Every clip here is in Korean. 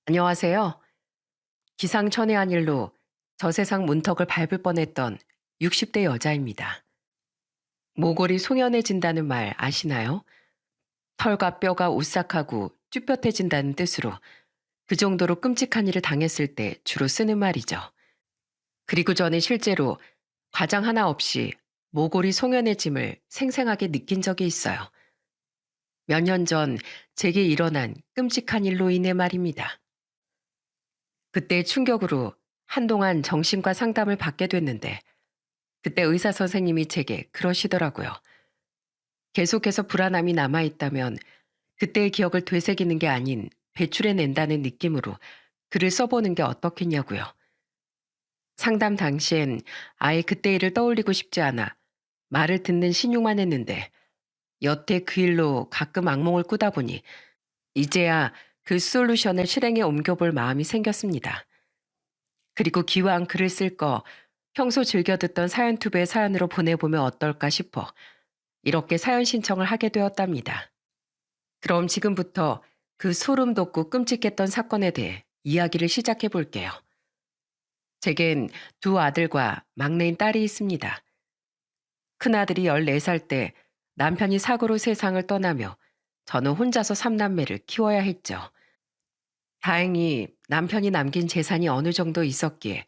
안녕하세요. 기상천외한 일로 저세상 문턱을 밟을 뻔했던 60대 여자입니다. 모골이 송연해진다는 말 아시나요? 털과 뼈가 오싹하고 쭈뼛해진다는 뜻으로 그 정도로 끔찍한 일을 당했을 때 주로 쓰는 말이죠. 그리고 저는 실제로 과장 하나 없이 모골이 송연해짐을 생생하게 느낀 적이 있어요. 몇 년 전 제게 일어난 끔찍한 일로 인해 말입니다. 그때 충격으로 한동안 정신과 상담을 받게 됐는데 그때 의사 선생님이 제게 그러시더라고요. 계속해서 불안함이 남아있다면 그때의 기억을 되새기는 게 아닌 배출해낸다는 느낌으로 글을 써보는 게 어떻겠냐고요. 상담 당시엔 아예 그때 일을 떠올리고 싶지 않아 말을 듣는 신용만 했는데 여태 그 일로 가끔 악몽을 꾸다 보니 이제야 그 솔루션을 실행에 옮겨볼 마음이 생겼습니다. 그리고 기왕 글을 쓸 거 평소 즐겨 듣던 사연투브의 사연으로 보내보면 어떨까 싶어 이렇게 사연 신청을 하게 되었답니다. 그럼 지금부터 그 소름 돋고 끔찍했던 사건에 대해 이야기를 시작해 볼게요. 제겐 두 아들과 막내인 딸이 있습니다. 큰아들이 14살 때 남편이 사고로 세상을 떠나며 저는 혼자서 삼남매를 키워야 했죠. 다행히 남편이 남긴 재산이 어느 정도 있었기에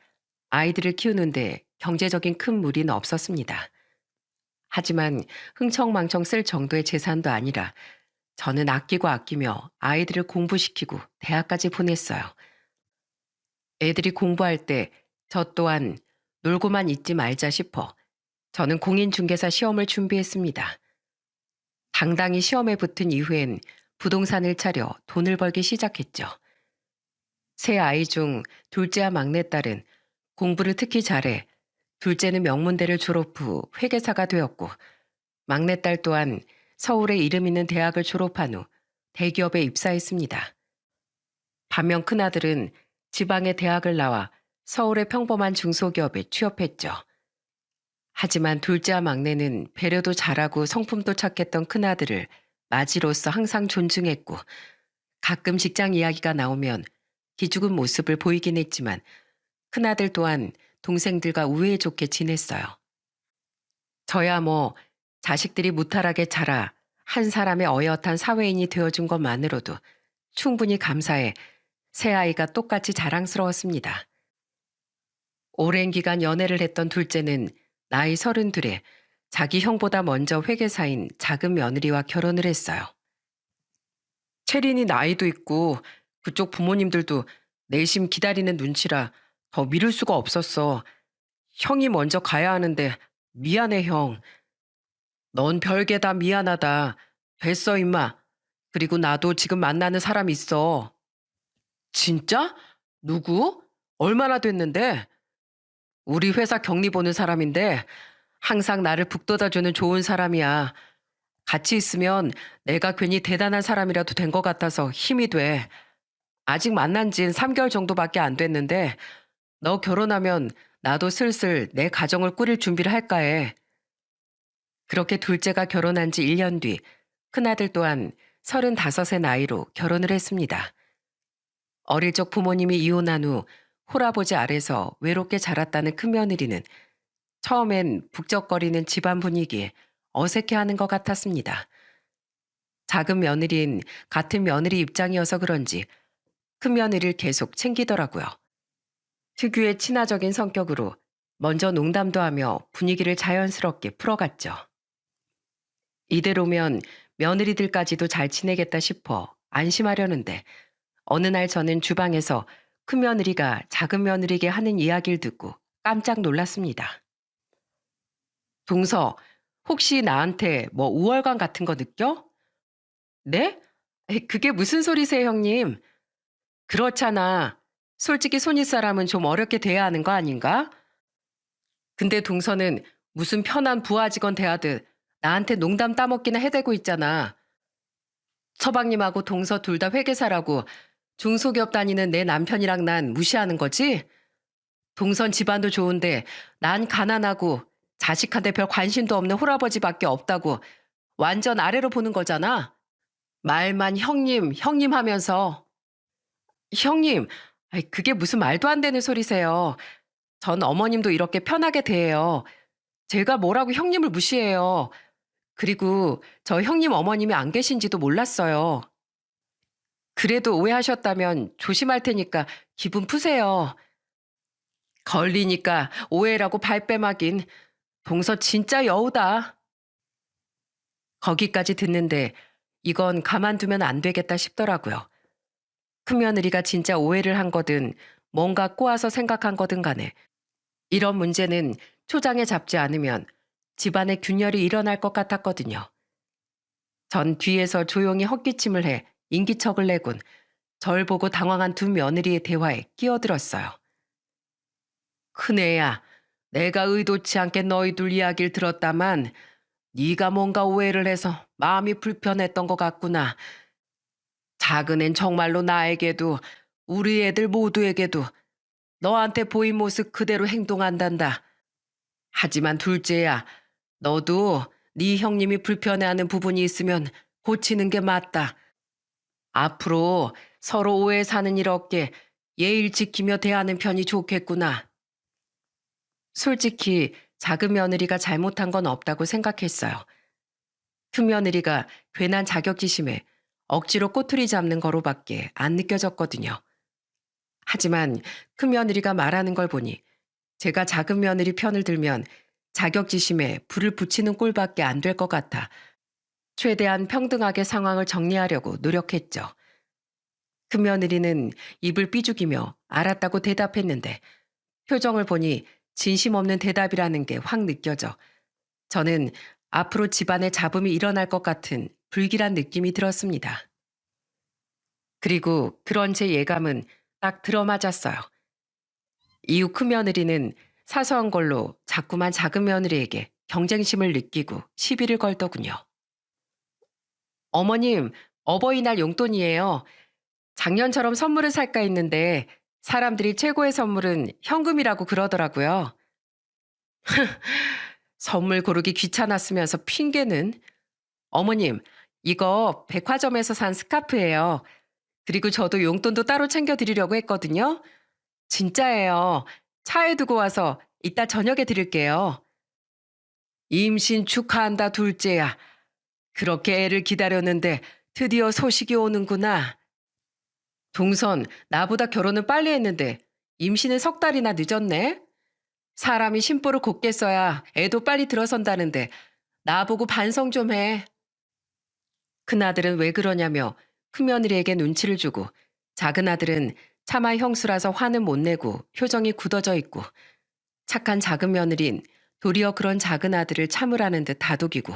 아이들을 키우는데 경제적인 큰 무리는 없었습니다. 하지만 흥청망청 쓸 정도의 재산도 아니라 저는 아끼고 아끼며 아이들을 공부시키고 대학까지 보냈어요. 애들이 공부할 때 저 또한 놀고만 있지 말자 싶어 저는 공인중개사 시험을 준비했습니다. 당당히 시험에 붙은 이후엔 부동산을 차려 돈을 벌기 시작했죠. 세 아이 중 둘째와 막내딸은 공부를 특히 잘해 둘째는 명문대를 졸업 후 회계사가 되었고 막내딸 또한 서울의 이름 있는 대학을 졸업한 후 대기업에 입사했습니다. 반면 큰아들은 지방의 대학을 나와 서울의 평범한 중소기업에 취업했죠. 하지만 둘째와 막내는 배려도 잘하고 성품도 착했던 큰아들을 맞이로서 항상 존중했고 가끔 직장 이야기가 나오면 기죽은 모습을 보이긴 했지만 큰아들 또한 동생들과 우애 좋게 지냈어요. 저야 뭐 자식들이 무탈하게 자라 한 사람의 어엿한 사회인이 되어준 것만으로도 충분히 감사해 새 아이가 똑같이 자랑스러웠습니다. 오랜 기간 연애를 했던 둘째는 나이 32에 자기 형보다 먼저 회계사인 작은 며느리와 결혼을 했어요. 체린이 나이도 있고 그쪽 부모님들도 내심 기다리는 눈치라 더 미룰 수가 없었어. 형이 먼저 가야 하는데 미안해 형. 넌 별게 다 미안하다. 됐어 임마. 그리고 나도 지금 만나는 사람 있어. 진짜? 누구? 얼마나 됐는데? 우리 회사 격리 보는 사람인데 항상 나를 북돋아주는 좋은 사람이야. 같이 있으면 내가 괜히 대단한 사람이라도 된 것 같아서 힘이 돼. 아직 만난 진 3개월 정도밖에 안 됐는데 너 결혼하면 나도 슬슬 내 가정을 꾸릴 준비를 할까 해. 그렇게 둘째가 결혼한 지 1년 뒤 큰아들 또한 35의 나이로 결혼을 했습니다. 어릴 적 부모님이 이혼한 후 홀아버지 아래서 외롭게 자랐다는 큰며느리는 처음엔 북적거리는 집안 분위기에 어색해하는 것 같았습니다. 작은 며느리인 같은 며느리 입장이어서 그런지 큰며느리를 계속 챙기더라고요. 특유의 친화적인 성격으로 먼저 농담도 하며 분위기를 자연스럽게 풀어갔죠. 이대로면 며느리들까지도 잘 지내겠다 싶어 안심하려는데 어느 날 저는 주방에서 큰며느리가 작은 며느리에게 하는 이야기를 듣고 깜짝 놀랐습니다. 동서, 혹시 나한테 뭐 우월감 같은 거 느껴? 네? 에이, 그게 무슨 소리세요, 형님? 그렇잖아. 솔직히 손윗 사람은 좀 어렵게 대해야 하는 거 아닌가? 근데 동서는 무슨 편한 부하 직원 대하듯 나한테 농담 따먹기나 해대고 있잖아. 서방님하고 동서 둘 다 회계사라고 중소기업 다니는 내 남편이랑 난 무시하는 거지? 동선 집안도 좋은데 난 가난하고 자식한테 별 관심도 없는 홀아버지밖에 없다고 완전 아래로 보는 거잖아. 말만 형님, 형님 하면서. 형님, 아이, 그게 무슨 말도 안 되는 소리세요. 전 어머님도 이렇게 편하게 대해요. 제가 뭐라고 형님을 무시해요. 그리고 저 형님 어머님이 안 계신지도 몰랐어요. 그래도 오해하셨다면 조심할 테니까 기분 푸세요. 걸리니까 오해라고 발뺌하긴. 동서 진짜 여우다. 거기까지 듣는데 이건 가만두면 안 되겠다 싶더라고요. 큰며느리가 진짜 오해를 한 거든 뭔가 꼬아서 생각한 거든 간에 이런 문제는 초장에 잡지 않으면 집안에 균열이 일어날 것 같았거든요. 전 뒤에서 조용히 헛기침을 해 인기척을 내곤 절 보고 당황한 두 며느리의 대화에 끼어들었어요. 큰애야, 내가 의도치 않게 너희 둘 이야기를 들었다만 네가 뭔가 오해를 해서 마음이 불편했던 것 같구나. 작은앤 정말로 나에게도 우리 애들 모두에게도 너한테 보인 모습 그대로 행동한단다. 하지만 둘째야, 너도 네 형님이 불편해하는 부분이 있으면 고치는 게 맞다. 앞으로 서로 오해 사는 일 없게 예의를 지키며 대하는 편이 좋겠구나. 솔직히 작은 며느리가 잘못한 건 없다고 생각했어요. 큰 며느리가 괜한 자격지심에 억지로 꼬투리 잡는 거로밖에 안 느껴졌거든요. 하지만 큰 며느리가 말하는 걸 보니 제가 작은 며느리 편을 들면 자격지심에 불을 붙이는 꼴밖에 안 될 것 같아 최대한 평등하게 상황을 정리하려고 노력했죠. 큰 며느리는 입을 삐죽이며 알았다고 대답했는데 표정을 보니 진심 없는 대답이라는 게 확 느껴져 저는 앞으로 집안에 잡음이 일어날 것 같은 불길한 느낌이 들었습니다. 그리고 그런 제 예감은 딱 들어맞았어요. 이후 큰 며느리는 사소한 걸로 자꾸만 작은 며느리에게 경쟁심을 느끼고 시비를 걸더군요. 어머님, 어버이날 용돈이에요. 작년처럼 선물을 살까 했는데 사람들이 최고의 선물은 현금이라고 그러더라고요. 선물 고르기 귀찮았으면서 핑계는. 어머님, 이거 백화점에서 산 스카프예요. 그리고 저도 용돈도 따로 챙겨 드리려고 했거든요. 진짜예요. 차에 두고 와서 이따 저녁에 드릴게요. 임신 축하한다, 둘째야. 그렇게 애를 기다렸는데 드디어 소식이 오는구나. 동선, 나보다 결혼은 빨리 했는데 임신은 석 달이나 늦었네? 사람이 심보를 곱게 써야 애도 빨리 들어선다는데 나보고 반성 좀 해. 큰아들은 왜 그러냐며 큰며느리에게 눈치를 주고 작은 아들은 차마 형수라서 화는 못 내고 표정이 굳어져 있고 착한 작은 며느린 도리어 그런 작은 아들을 참으라는 듯 다독이고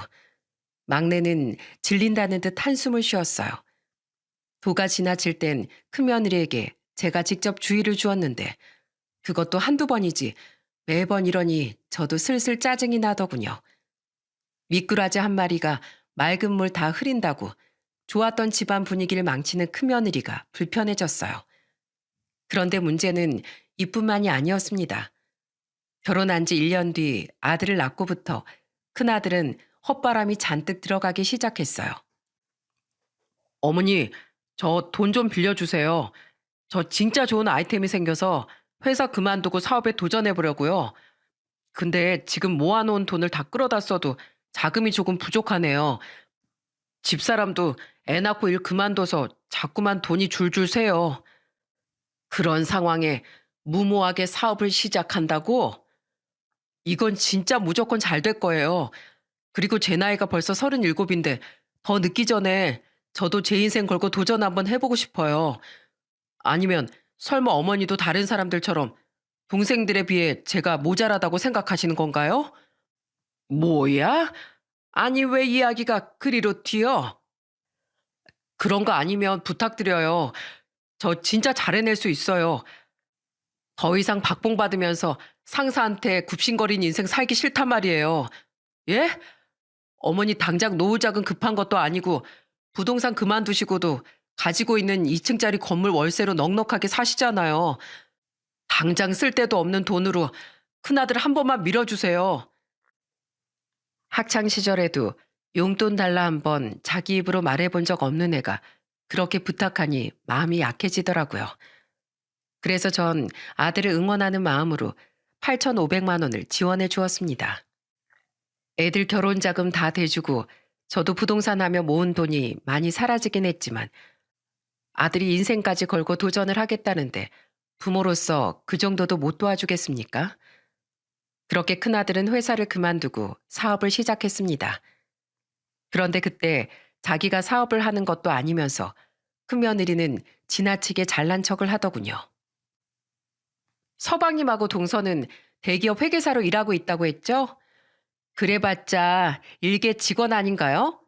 막내는 질린다는 듯 한숨을 쉬었어요. 도가 지나칠 땐 큰며느리에게 제가 직접 주의를 주었는데 그것도 한두 번이지 매번 이러니 저도 슬슬 짜증이 나더군요. 미꾸라지 한 마리가 맑은 물 다 흐린다고 좋았던 집안 분위기를 망치는 큰며느리가 불편해졌어요. 그런데 문제는 이뿐만이 아니었습니다. 결혼한 지 1년 뒤 아들을 낳고부터 큰아들은 헛바람이 잔뜩 들어가기 시작했어요. 어머니, 저 돈 좀 빌려주세요. 저 진짜 좋은 아이템이 생겨서 회사 그만두고 사업에 도전해 보려고요. 근데 지금 모아놓은 돈을 다 끌어다 써도 자금이 조금 부족하네요. 집사람도 애 낳고 일 그만둬서 자꾸만 돈이 줄줄 새요. 그런 상황에 무모하게 사업을 시작한다고? 이건 진짜 무조건 잘 될 거예요. 그리고 제 나이가 벌써 37인데 더 늦기 전에 저도 제 인생 걸고 도전 한번 해보고 싶어요. 아니면 설마 어머니도 다른 사람들처럼 동생들에 비해 제가 모자라다고 생각하시는 건가요? 뭐야? 아니 왜 이야기가 그리로 튀어? 그런 거 아니면 부탁드려요. 저 진짜 잘 해낼 수 있어요. 더 이상 박봉받으면서 상사한테 굽신거린 인생 살기 싫단 말이에요. 예? 어머니 당장 노후 자금 급한 것도 아니고 부동산 그만두시고도 가지고 있는 2층짜리 건물 월세로 넉넉하게 사시잖아요. 당장 쓸 데도 없는 돈으로 큰아들 한 번만 밀어주세요. 학창 시절에도 용돈 달라 한번 자기 입으로 말해본 적 없는 애가 그렇게 부탁하니 마음이 약해지더라고요. 그래서 전 아들을 응원하는 마음으로 8,500만 원을 지원해 주었습니다. 애들 결혼 자금 다 대주고 저도 부동산 하며 모은 돈이 많이 사라지긴 했지만 아들이 인생까지 걸고 도전을 하겠다는데 부모로서 그 정도도 못 도와주겠습니까? 그렇게 큰아들은 회사를 그만두고 사업을 시작했습니다. 그런데 그때 자기가 사업을 하는 것도 아니면서 큰며느리는 지나치게 잘난 척을 하더군요. 서방님하고 동서는 대기업 회계사로 일하고 있다고 했죠? 그래봤자 일개 직원 아닌가요?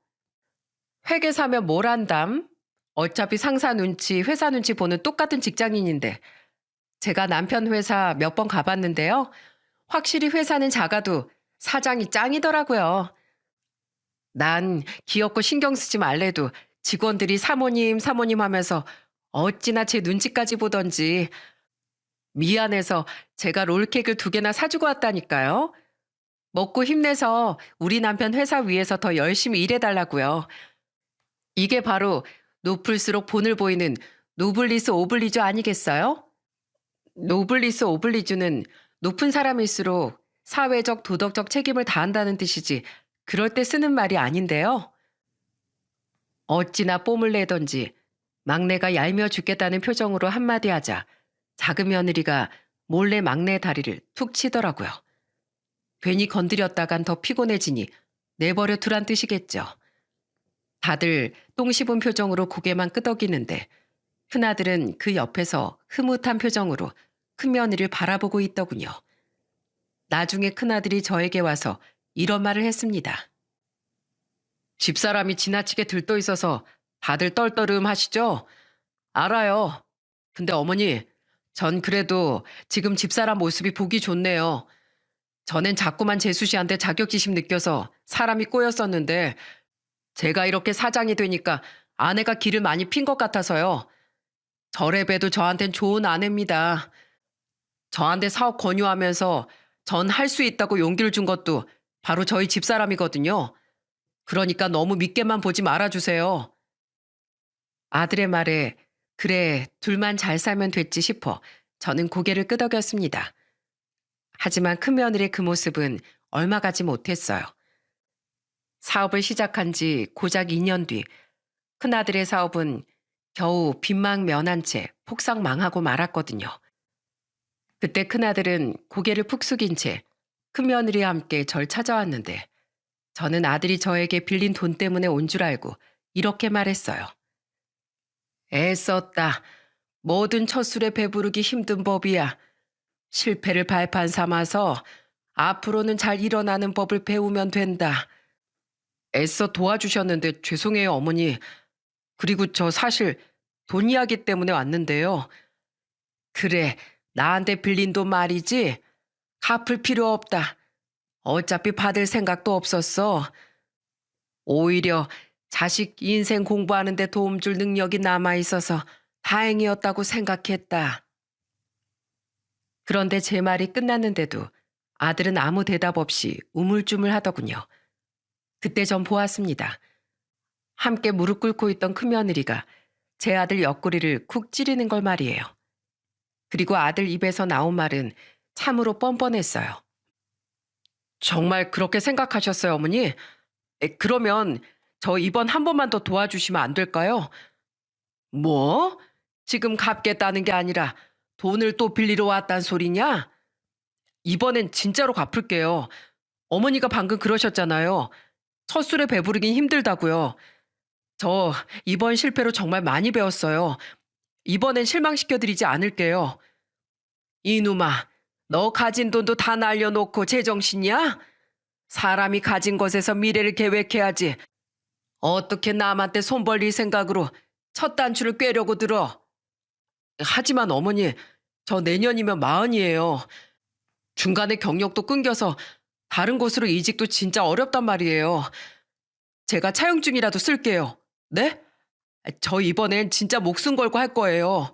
회계사면 뭘 한담? 어차피 상사 눈치, 회사 눈치 보는 똑같은 직장인인데 제가 남편 회사 몇 번 가봤는데요. 확실히 회사는 작아도 사장이 짱이더라고요. 난 귀엽고 신경 쓰지 말래도 직원들이 사모님, 사모님 하면서 어찌나 제 눈치까지 보던지 미안해서 제가 롤케이크를 2개나 사주고 왔다니까요. 먹고 힘내서 우리 남편 회사 위에서 더 열심히 일해달라고요. 이게 바로 높을수록 본을 보이는 노블리스 오블리주 아니겠어요? 노블리스 오블리주는 높은 사람일수록 사회적 도덕적 책임을 다한다는 뜻이지 그럴 때 쓰는 말이 아닌데요. 어찌나 뽐을 내던지 막내가 얄미워 죽겠다는 표정으로 한마디 하자 작은 며느리가 몰래 막내 다리를 툭 치더라고요. 괜히 건드렸다간 더 피곤해지니 내버려 두란 뜻이겠죠. 다들 똥 씹은 표정으로 고개만 끄덕이는데 큰아들은 그 옆에서 흐뭇한 표정으로 큰며느리를 바라보고 있더군요. 나중에 큰아들이 저에게 와서 이런 말을 했습니다. 집사람이 지나치게 들떠 있어서 다들 떨떠름 하시죠? 알아요. 근데 어머니, 전 그래도 지금 집사람 모습이 보기 좋네요. 전엔 자꾸만 재수 씨한테 자격지심 느껴서 사람이 꼬였었는데 제가 이렇게 사장이 되니까 아내가 기를 많이 핀 것 같아서요. 저래 봬도 저한텐 좋은 아내입니다. 저한테 사업 권유하면서 전 할 수 있다고 용기를 준 것도 바로 저희 집사람이거든요. 그러니까 너무 믿게만 보지 말아주세요. 아들의 말에 그래 둘만 잘 살면 됐지 싶어 저는 고개를 끄덕였습니다. 하지만 큰며느리의 그 모습은 얼마 가지 못했어요. 사업을 시작한 지 고작 2년 뒤 큰아들의 사업은 겨우 빚망 면한 채 폭삭 망하고 말았거든요. 그때 큰아들은 고개를 푹 숙인 채 큰며느리와 함께 절 찾아왔는데 저는 아들이 저에게 빌린 돈 때문에 온 줄 알고 이렇게 말했어요. 애썼다. 뭐든 첫술에 배부르기 힘든 법이야. 실패를 발판 삼아서 앞으로는 잘 일어나는 법을 배우면 된다. 애써 도와주셨는데 죄송해요, 어머니. 그리고 저 사실 돈 이야기 때문에 왔는데요. 그래, 나한테 빌린 돈 말이지? 갚을 필요 없다. 어차피 받을 생각도 없었어. 오히려 자식 인생 공부하는 데 도움 줄 능력이 남아 있어서 다행이었다고 생각했다. 그런데 제 말이 끝났는데도 아들은 아무 대답 없이 우물쭈물 하더군요. 그때 전 보았습니다. 함께 무릎 꿇고 있던 큰며느리가 제 아들 옆구리를 쿡 찌르는 걸 말이에요. 그리고 아들 입에서 나온 말은 참으로 뻔뻔했어요. 정말 그렇게 생각하셨어요, 어머니? 그러면 저 이번 한 번만 더 도와주시면 안 될까요? 뭐? 지금 갚겠다는 게 아니라 돈을 또 빌리러 왔단 소리냐? 이번엔 진짜로 갚을게요. 어머니가 방금 그러셨잖아요. 첫 술에 배부르긴 힘들다고요. 저 이번 실패로 정말 많이 배웠어요. 이번엔 실망시켜드리지 않을게요. 이놈아, 너 가진 돈도 다 날려놓고 제정신이야? 사람이 가진 것에서 미래를 계획해야지. 어떻게 남한테 손 벌릴 생각으로 첫 단추를 꿰려고 들어. 하지만 어머니, 저 내년이면 40이에요. 중간에 경력도 끊겨서 다른 곳으로 이직도 진짜 어렵단 말이에요. 제가 차용증이라도 쓸게요. 네? 저 이번엔 진짜 목숨 걸고 할 거예요.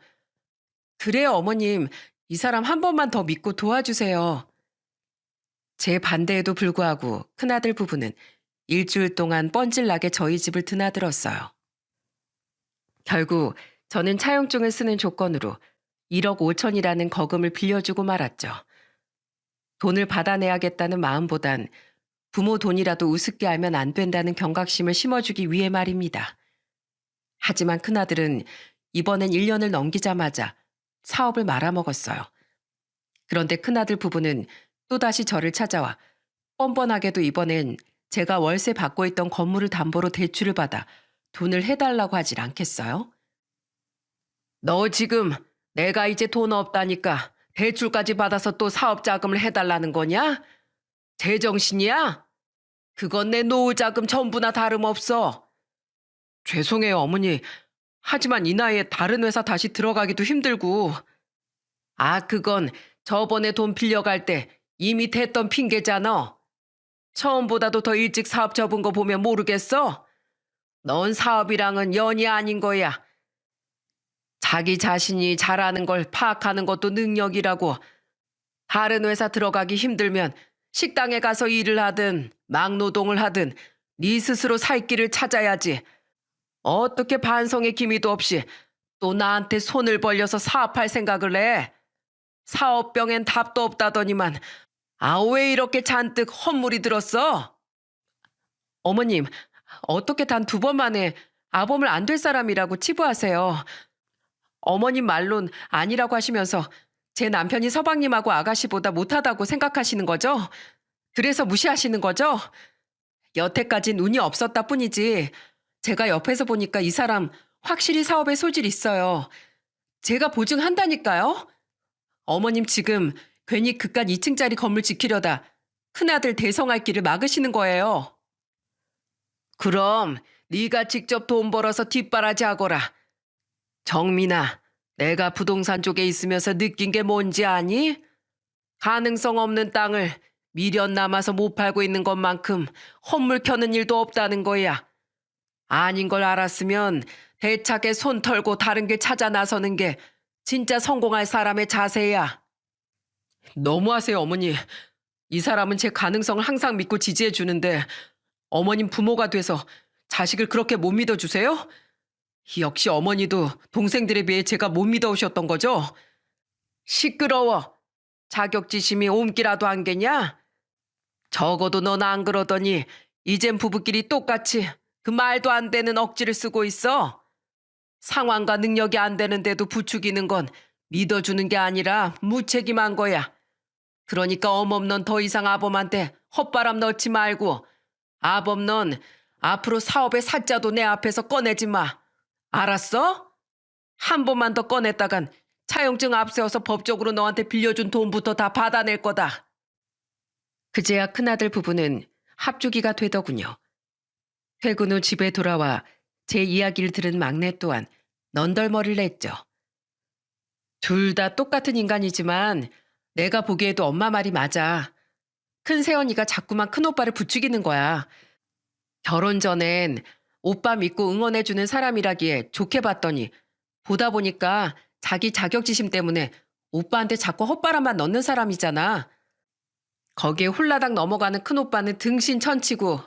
그래요, 어머님. 이 사람 한 번만 더 믿고 도와주세요. 제 반대에도 불구하고 큰아들 부부는 일주일 동안 뻔질나게 저희 집을 드나들었어요. 결국 저는 차용증을 쓰는 조건으로 1억 5천이라는 거금을 빌려주고 말았죠. 돈을 받아내야겠다는 마음보단 부모 돈이라도 우습게 알면 안 된다는 경각심을 심어주기 위해 말입니다. 하지만 큰아들은 이번엔 1년을 넘기자마자 사업을 말아먹었어요. 그런데 큰아들 부부는 또다시 저를 찾아와 뻔뻔하게도 이번엔 제가 월세 받고 있던 건물을 담보로 대출을 받아 돈을 해달라고 하질 않겠어요? 너 지금 내가 이제 돈 없다니까 대출까지 받아서 또 사업 자금을 해달라는 거냐? 제정신이야? 그건 내 노후 자금 전부나 다름없어. 죄송해요, 어머니. 하지만 이 나이에 다른 회사 다시 들어가기도 힘들고. 아, 그건 저번에 돈 빌려갈 때 이미 댔던 핑계잖아. 처음보다도 더 일찍 사업 접은 거 보면 모르겠어? 넌 사업이랑은 연이 아닌 거야. 자기 자신이 잘하는 걸 파악하는 것도 능력이라고. 다른 회사 들어가기 힘들면 식당에 가서 일을 하든 막노동을 하든 네 스스로 살 길을 찾아야지. 어떻게 반성의 기미도 없이 또 나한테 손을 벌려서 사업할 생각을 해. 사업병엔 답도 없다더니만 왜 이렇게 잔뜩 헛물이 들었어? 어머님, 어떻게 단 2번 만에 아범을 안 될 사람이라고 치부하세요. 어머님 말론 아니라고 하시면서 제 남편이 서방님하고 아가씨보다 못하다고 생각하시는 거죠? 그래서 무시하시는 거죠? 여태까진 운이 없었다 뿐이지 제가 옆에서 보니까 이 사람 확실히 사업에 소질이 있어요. 제가 보증한다니까요. 어머님 지금 괜히 그깟 2층짜리 건물 지키려다 큰아들 대성할 길을 막으시는 거예요. 그럼 네가 직접 돈 벌어서 뒷바라지 하거라. 정민아, 내가 부동산 쪽에 있으면서 느낀 게 뭔지 아니? 가능성 없는 땅을 미련 남아서 못 팔고 있는 것만큼 헛물 켜는 일도 없다는 거야. 아닌 걸 알았으면 대차게 손 털고 다른 길 찾아 나서는 게 진짜 성공할 사람의 자세야. 너무하세요, 어머니. 이 사람은 제 가능성을 항상 믿고 지지해 주는데 어머님 부모가 돼서 자식을 그렇게 못 믿어주세요? 역시 어머니도 동생들에 비해 제가 못 믿어오셨던 거죠? 시끄러워. 자격지심이 옮기라도 한 게냐? 적어도 넌 안 그러더니 이젠 부부끼리 똑같이 그 말도 안 되는 억지를 쓰고 있어. 상황과 능력이 안 되는데도 부추기는 건 믿어주는 게 아니라 무책임한 거야. 그러니까 어멈 넌 더 이상 아범한테 헛바람 넣지 말고 아범 넌 앞으로 사업의 사자도 내 앞에서 꺼내지 마. 알았어? 한 번만 더 꺼냈다간 차용증 앞세워서 법적으로 너한테 빌려준 돈부터 다 받아낼 거다. 그제야 큰아들 부부는 합주기가 되더군요. 퇴근 후 집에 돌아와 제 이야기를 들은 막내 또한 넌덜머리를 냈죠. 둘 다 똑같은 인간이지만 내가 보기에도 엄마 말이 맞아. 큰 새언니가 자꾸만 큰오빠를 부추기는 거야. 결혼 전엔 오빠 믿고 응원해주는 사람이라기에 좋게 봤더니 보다 보니까 자기 자격지심 때문에 오빠한테 자꾸 헛바람만 넣는 사람이잖아. 거기에 홀라당 넘어가는 큰오빠는 등신천치고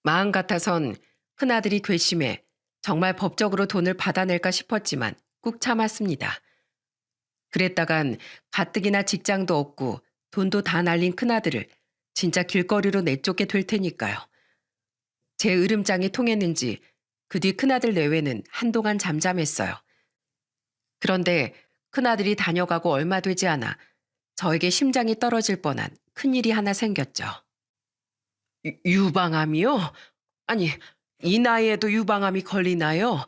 마음 같아선 큰아들이 괘씸해 정말 법적으로 돈을 받아낼까 싶었지만 꾹 참았습니다. 그랬다간 가뜩이나 직장도 없고 돈도 다 날린 큰아들을 진짜 길거리로 내쫓게 될 테니까요. 제 으름장이 통했는지 그 뒤 큰아들 내외는 한동안 잠잠했어요. 그런데 큰아들이 다녀가고 얼마 되지 않아 저에게 심장이 떨어질 뻔한 큰일이 하나 생겼죠. 유방암이요? 아니, 이 나이에도 유방암이 걸리나요?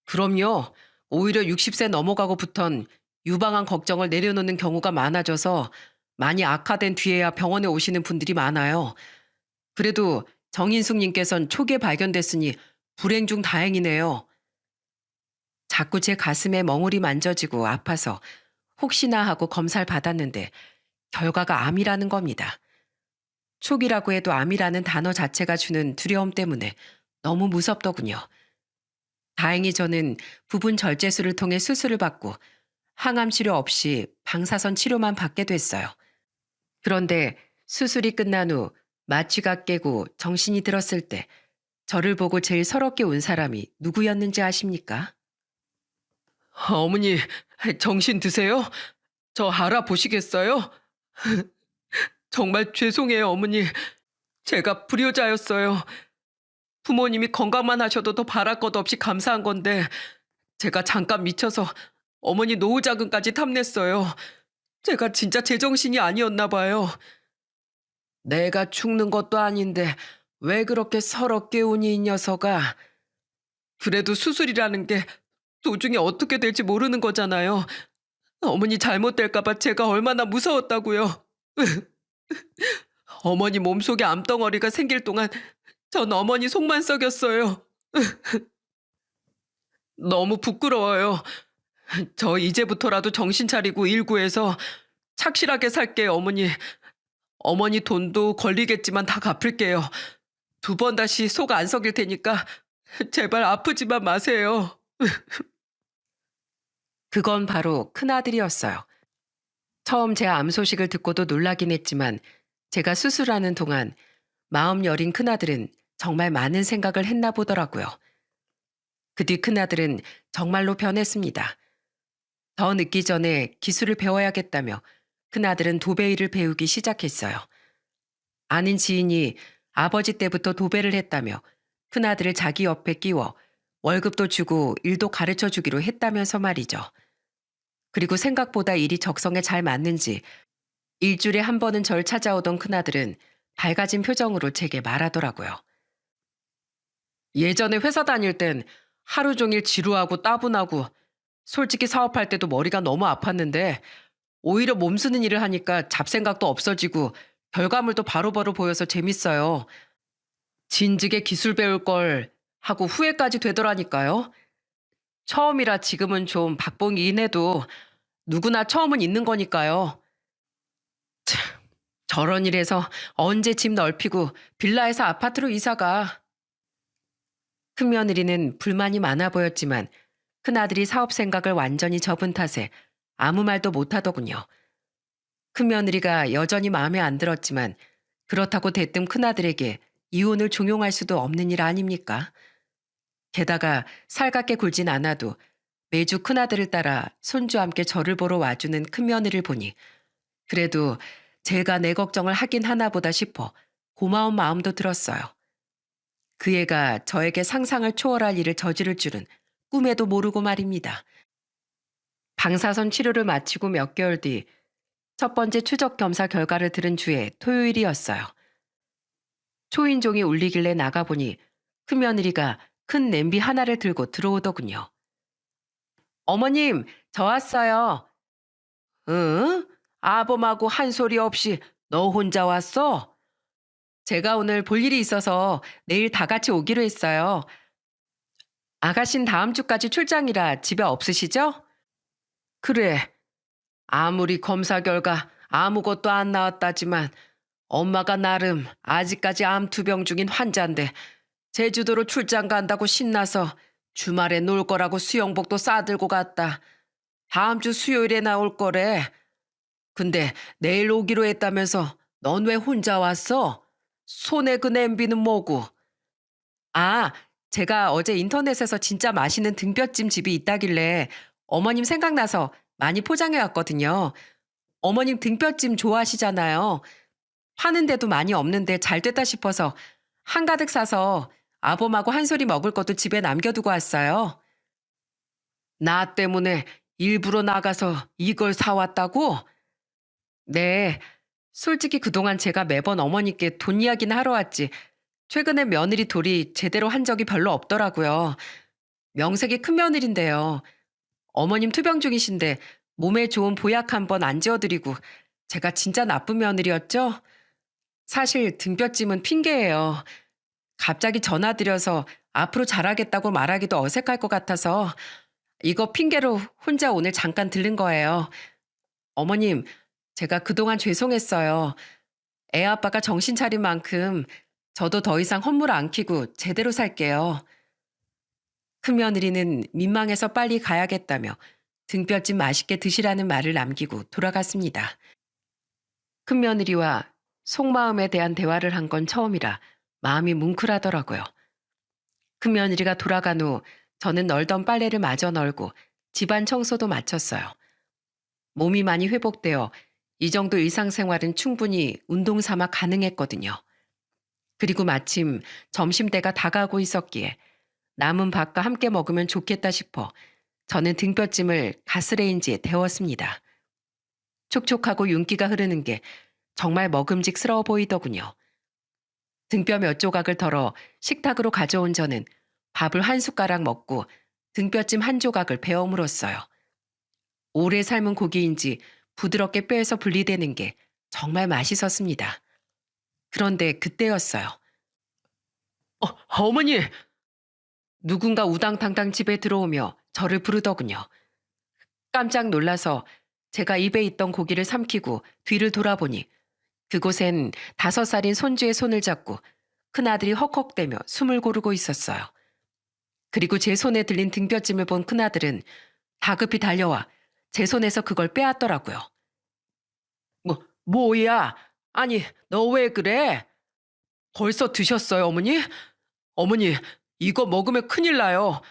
그럼요. 오히려 60세 넘어가고부턴 유방암 걱정을 내려놓는 경우가 많아져서 많이 악화된 뒤에야 병원에 오시는 분들이 많아요. 그래도 정인숙님께선 초기에 발견됐으니 불행 중 다행이네요. 자꾸 제 가슴에 멍울이 만져지고 아파서 혹시나 하고 검사를 받았는데 결과가 암이라는 겁니다. 초기라고 해도 암이라는 단어 자체가 주는 두려움 때문에 너무 무섭더군요. 다행히 저는 부분 절제술을 통해 수술을 받고 항암 치료 없이 방사선 치료만 받게 됐어요. 그런데 수술이 끝난 후 마취가 깨고 정신이 들었을 때 저를 보고 제일 서럽게 운 사람이 누구였는지 아십니까? 어머니, 정신 드세요? 저 알아보시겠어요? 정말 죄송해요, 어머니. 제가 불효자였어요. 부모님이 건강만 하셔도 더 바랄 것 없이 감사한 건데 제가 잠깐 미쳐서 어머니 노후 자금까지 탐냈어요. 제가 진짜 제정신이 아니었나 봐요. 내가 죽는 것도 아닌데 왜 그렇게 서럽게 우니 이 녀석아. 그래도 수술이라는 게 도중에 어떻게 될지 모르는 거잖아요. 어머니 잘못될까 봐 제가 얼마나 무서웠다고요. 어머니 몸속에 암덩어리가 생길 동안 전 어머니 속만 썩였어요. 너무 부끄러워요. 저 이제부터라도 정신 차리고 일구해서 착실하게 살게요, 어머니. 어머니 돈도 걸리겠지만 다 갚을게요. 두 번 다시 속 안 썩일 테니까 제발 아프지만 마세요. 그건 바로 큰아들이었어요. 처음 제 암 소식을 듣고도 놀라긴 했지만 제가 수술하는 동안 마음 여린 큰아들은 정말 많은 생각을 했나 보더라고요. 그 뒤 큰아들은 정말로 변했습니다. 더 늦기 전에 기술을 배워야겠다며 큰아들은 도배일을 배우기 시작했어요. 아는 지인이 아버지 때부터 도배를 했다며 큰아들을 자기 옆에 끼워 월급도 주고 일도 가르쳐 주기로 했다면서 말이죠. 그리고 생각보다 일이 적성에 잘 맞는지 일주일에 한 번은 절 찾아오던 큰아들은 밝아진 표정으로 제게 말하더라고요. 예전에 회사 다닐 땐 하루 종일 지루하고 따분하고 솔직히 사업할 때도 머리가 너무 아팠는데 오히려 몸 쓰는 일을 하니까 잡생각도 없어지고 결과물도 바로바로 보여서 재밌어요. 진즉에 기술 배울 걸 하고 후회까지 되더라니까요. 처음이라 지금은 좀 박봉이긴 해도 누구나 처음은 있는 거니까요. 참, 저런 일에서 언제 집 넓히고 빌라에서 아파트로 이사가. 큰며느리는 불만이 많아 보였지만 큰아들이 사업 생각을 완전히 접은 탓에 아무 말도 못하더군요. 큰며느리가 여전히 마음에 안 들었지만 그렇다고 대뜸 큰아들에게 이혼을 종용할 수도 없는 일 아닙니까? 게다가 살갑게 굴진 않아도 매주 큰아들을 따라 손주와 함께 저를 보러 와주는 큰며느리를 보니 그래도 제가 내 걱정을 하긴 하나 보다 싶어 고마운 마음도 들었어요. 그 애가 저에게 상상을 초월할 일을 저지를 줄은 꿈에도 모르고 말입니다. 방사선 치료를 마치고 몇 개월 뒤 첫 번째 추적 검사 결과를 들은 주에 토요일이었어요. 초인종이 울리길래 나가보니 큰며느리가 큰 냄비 하나를 들고 들어오더군요. 어머님, 저 왔어요. 응? 아범하고 한 소리 없이 너 혼자 왔어? 제가 오늘 볼 일이 있어서 내일 다 같이 오기로 했어요. 아가씨는 다음 주까지 출장이라 집에 없으시죠? 그래. 아무리 검사 결과 아무것도 안 나왔다지만 엄마가 나름 아직까지 암 투병 중인 환자인데 제주도로 출장 간다고 신나서 주말에 놀 거라고 수영복도 싸들고 갔다. 다음 주 수요일에 나올 거래. 근데 내일 오기로 했다면서 넌 왜 혼자 왔어? 손에 그 냄비는 뭐고? 아, 제가 어제 인터넷에서 진짜 맛있는 등뼈찜 집이 있다길래 어머님 생각나서 많이 포장해 왔거든요. 어머님 등뼈찜 좋아하시잖아요. 파는 데도 많이 없는데 잘 됐다 싶어서 한가득 사서 아범하고 한 소리 먹을 것도 집에 남겨두고 왔어요. 나 때문에 일부러 나가서 이걸 사왔다고? 네. 솔직히 그동안 제가 매번 어머니께 돈 이야기는 하러 왔지. 최근에 며느리 돌이 제대로 한 적이 별로 없더라고요. 명색이 큰며느리인데요. 어머님 투병 중이신데 몸에 좋은 보약 한번 안 지어드리고 제가 진짜 나쁜 며느리였죠? 사실 등뼈찜은 핑계예요. 갑자기 전화드려서 앞으로 잘하겠다고 말하기도 어색할 것 같아서 이거 핑계로 혼자 오늘 잠깐 들른 거예요. 어머님, 제가 그동안 죄송했어요. 애 아빠가 정신 차린 만큼 저도 더 이상 헛물 안 키고 제대로 살게요. 큰며느리는 민망해서 빨리 가야겠다며 등뼈찜 맛있게 드시라는 말을 남기고 돌아갔습니다. 큰며느리와 속마음에 대한 대화를 한 건 처음이라 마음이 뭉클하더라고요. 큰며느리가 돌아간 후 저는 널던 빨래를 마저 널고 집안 청소도 마쳤어요. 몸이 많이 회복되어 이 정도 일상생활은 충분히 운동 삼아 가능했거든요. 그리고 마침 점심때가 다가오고 있었기에 남은 밥과 함께 먹으면 좋겠다 싶어 저는 등뼈찜을 가스레인지에 데웠습니다. 촉촉하고 윤기가 흐르는 게 정말 먹음직스러워 보이더군요. 등뼈 몇 조각을 덜어 식탁으로 가져온 저는 밥을 한 숟가락 먹고 등뼈찜 한 조각을 베어 물었어요. 오래 삶은 고기인지 부드럽게 뼈에서 분리되는 게 정말 맛있었습니다. 그런데 그때였어요. 어머니! 누군가 우당탕탕 집에 들어오며 저를 부르더군요. 깜짝 놀라서 제가 입에 있던 고기를 삼키고 뒤를 돌아보니 그곳엔 5살인 손주의 손을 잡고 큰아들이 헉헉대며 숨을 고르고 있었어요. 그리고 제 손에 들린 등뼈찜을 본 큰아들은 다급히 달려와 제 손에서 그걸 빼앗더라고요. 뭐야? 아니, 너 왜 그래? 벌써 드셨어요, 어머니? 어머니, 이거 먹으면 큰일 나요.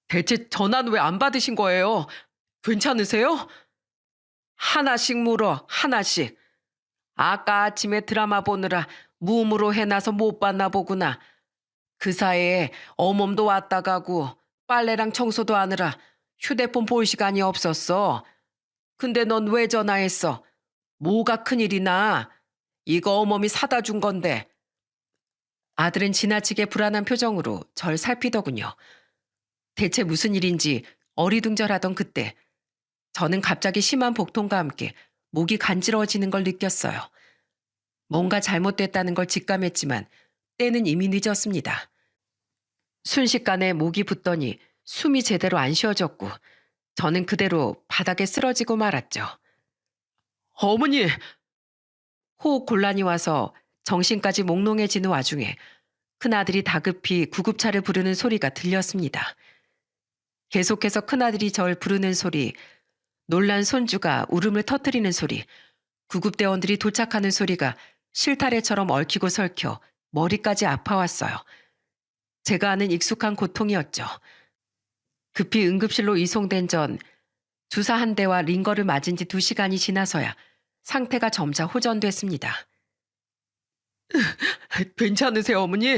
대체 전화는 왜 안 받으신 거예요? 괜찮으세요? 하나씩 물어, 하나씩. 아까 아침에 드라마 보느라 무음으로 해놔서 못 봤나 보구나. 그 사이에 어멈도 왔다 가고 빨래랑 청소도 하느라 휴대폰 볼 시간이 없었어. 근데 넌 왜 전화했어? 뭐가 큰일이나? 이거 어멈이 사다 준 건데. 아들은 지나치게 불안한 표정으로 절 살피더군요. 대체 무슨 일인지 어리둥절하던 그때 저는 갑자기 심한 복통과 함께 목이 간지러워지는 걸 느꼈어요. 뭔가 잘못됐다는 걸 직감했지만 때는 이미 늦었습니다. 순식간에 목이 붓더니 숨이 제대로 안 쉬어졌고 저는 그대로 바닥에 쓰러지고 말았죠. 어머니! 호흡 곤란이 와서 정신까지 몽롱해지는 와중에 큰아들이 다급히 구급차를 부르는 소리가 들렸습니다. 계속해서 큰아들이 절 부르는 소리, 놀란 손주가 울음을 터뜨리는 소리, 구급대원들이 도착하는 소리가 실타래처럼 얽히고 설켜 머리까지 아파왔어요. 제가 아는 익숙한 고통이었죠. 급히 응급실로 이송된 전 주사 한 대와 링거를 맞은 지 2시간이 지나서야 상태가 점차 호전됐습니다. 괜찮으세요, 어머니?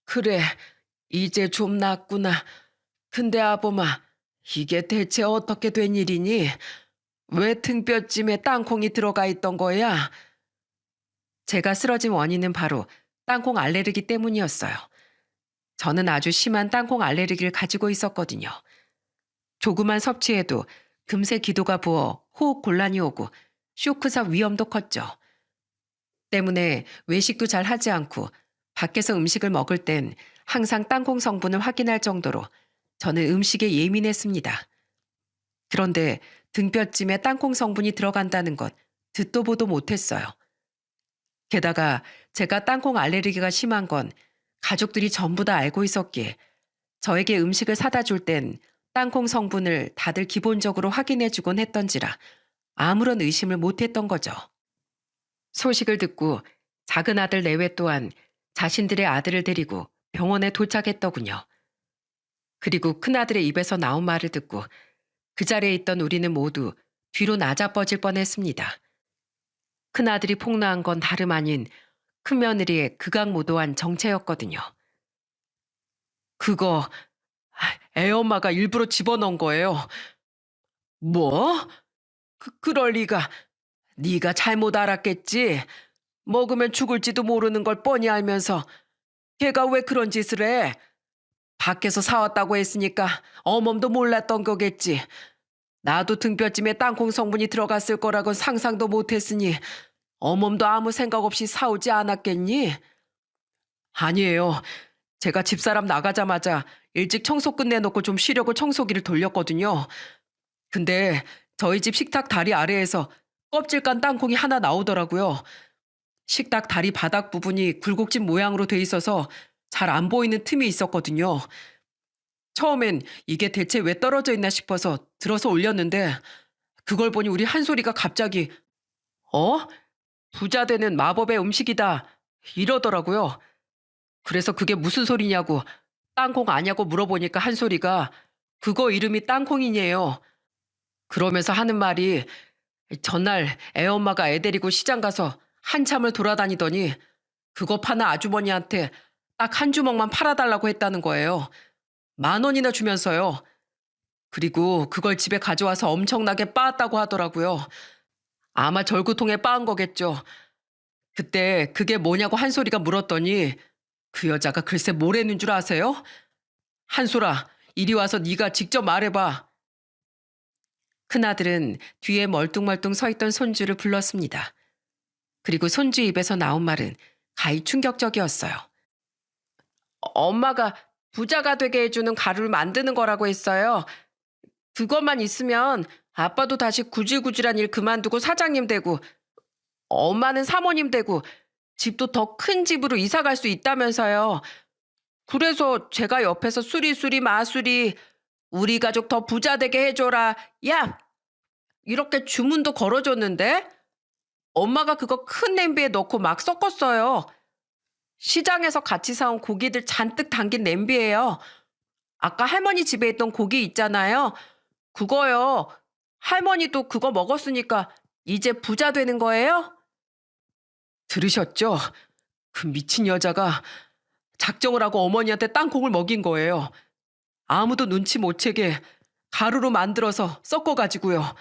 그래, 이제 좀 낫구나. 근데 아범아, 이게 대체 어떻게 된 일이니? 왜 등뼈찜에 땅콩이 들어가 있던 거야? 제가 쓰러진 원인은 바로 땅콩 알레르기 때문이었어요. 저는 아주 심한 땅콩 알레르기를 가지고 있었거든요. 조그만 섭취에도 금세 기도가 부어 호흡 곤란이 오고 쇼크사 위험도 컸죠. 때문에 외식도 잘 하지 않고 밖에서 음식을 먹을 땐 항상 땅콩 성분을 확인할 정도로 저는 음식에 예민했습니다. 그런데 등뼈찜에 땅콩 성분이 들어간다는 것 듣도 보도 못했어요. 게다가 제가 땅콩 알레르기가 심한 건 가족들이 전부 다 알고 있었기에 저에게 음식을 사다 줄 땐 땅콩 성분을 다들 기본적으로 확인해 주곤 했던지라 아무런 의심을 못했던 거죠. 소식을 듣고 작은 아들 내외 또한 자신들의 아들을 데리고 병원에 도착했더군요. 그리고 큰아들의 입에서 나온 말을 듣고 그 자리에 있던 우리는 모두 뒤로 나자빠질 뻔했습니다. 큰아들이 폭로한 건 다름 아닌 큰며느리의 극악무도한 정체였거든요. 그거 애엄마가 일부러 집어넣은 거예요. 뭐? 그럴 리가. 네가 잘못 알았겠지. 먹으면 죽을지도 모르는 걸 뻔히 알면서 걔가 왜 그런 짓을 해? 밖에서 사왔다고 했으니까 어멈도 몰랐던 거겠지. 나도 등뼈찜에 땅콩 성분이 들어갔을 거라곤 상상도 못했으니 어멈도 아무 생각 없이 사오지 않았겠니? 아니에요. 제가 집사람 나가자마자 일찍 청소 끝내놓고 좀 쉬려고 청소기를 돌렸거든요. 근데 저희 집 식탁 다리 아래에서 껍질 깐 땅콩이 하나 나오더라고요. 식탁 다리 바닥 부분이 굴곡진 모양으로 돼 있어서 잘 안 보이는 틈이 있었거든요. 처음엔 이게 대체 왜 떨어져 있나 싶어서 들어서 올렸는데 그걸 보니 우리 한솔이가 갑자기 부자 되는 마법의 음식이다 이러더라고요. 그래서 그게 무슨 소리냐고 땅콩 아냐고 물어보니까 한 소리가 그거 이름이 땅콩이네요. 그러면서 하는 말이 전날 애엄마가 애 데리고 시장 가서 한참을 돌아다니더니 그거 파는 아주머니한테 딱 한 주먹만 팔아달라고 했다는 거예요. 10,000원이나 주면서요. 그리고 그걸 집에 가져와서 엄청나게 빻았다고 하더라고요. 아마 절구통에 빻은 거겠죠. 그때 그게 뭐냐고 한솔이가 물었더니 그 여자가 글쎄 뭐랬는 줄 아세요? 한솔아, 이리 와서 네가 직접 말해봐. 큰아들은 뒤에 멀뚱멀뚱 서 있던 손주를 불렀습니다. 그리고 손주 입에서 나온 말은 가히 충격적이었어요. 엄마가 부자가 되게 해주는 가루를 만드는 거라고 했어요. 그것만 있으면 아빠도 다시 구질구질한 일 그만두고 사장님 되고 엄마는 사모님 되고 집도 더 큰 집으로 이사 갈 수 있다면서요. 그래서 제가 옆에서 수리수리 마수리 우리 가족 더 부자 되게 해줘라. 야! 이렇게 주문도 걸어줬는데 엄마가 그거 큰 냄비에 넣고 막 섞었어요. 시장에서 같이 사온 고기들 잔뜩 담긴 냄비예요. 아까 할머니 집에 있던 고기 있잖아요. 그거요. 할머니도 그거 먹었으니까 이제 부자 되는 거예요? 들으셨죠? 그 미친 여자가 작정을 하고 어머니한테 땅콩을 먹인 거예요. 아무도 눈치 못 채게 가루로 만들어서 섞어가지고요.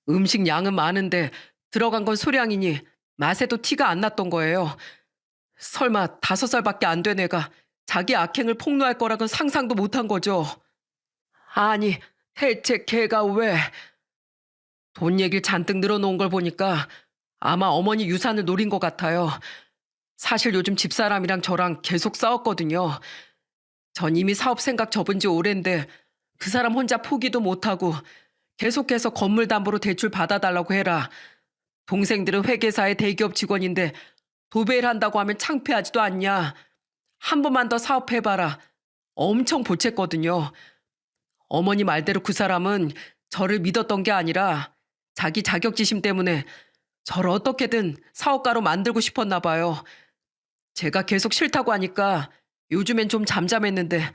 음식 양은 많은데 들어간 건 소량이니 맛에도 티가 안 났던 거예요. 설마 5살밖에 안 된 애가 자기 악행을 폭로할 거라고는 상상도 못한 거죠. 아니, 대체 걔가 왜? 돈 얘기를 잔뜩 늘어놓은 걸 보니까 아마 어머니 유산을 노린 것 같아요. 사실 요즘 집사람이랑 저랑 계속 싸웠거든요. 전 이미 사업 생각 접은 지 오랜데 그 사람 혼자 포기도 못하고 계속해서 건물 담보로 대출 받아달라고 해라. 동생들은 회계사의 대기업 직원인데 도배를 한다고 하면 창피하지도 않냐. 한 번만 더 사업해봐라. 엄청 보챘거든요. 어머니 말대로 그 사람은 저를 믿었던 게 아니라 자기 자격지심 때문에 저를 어떻게든 사업가로 만들고 싶었나 봐요. 제가 계속 싫다고 하니까 요즘엔 좀 잠잠했는데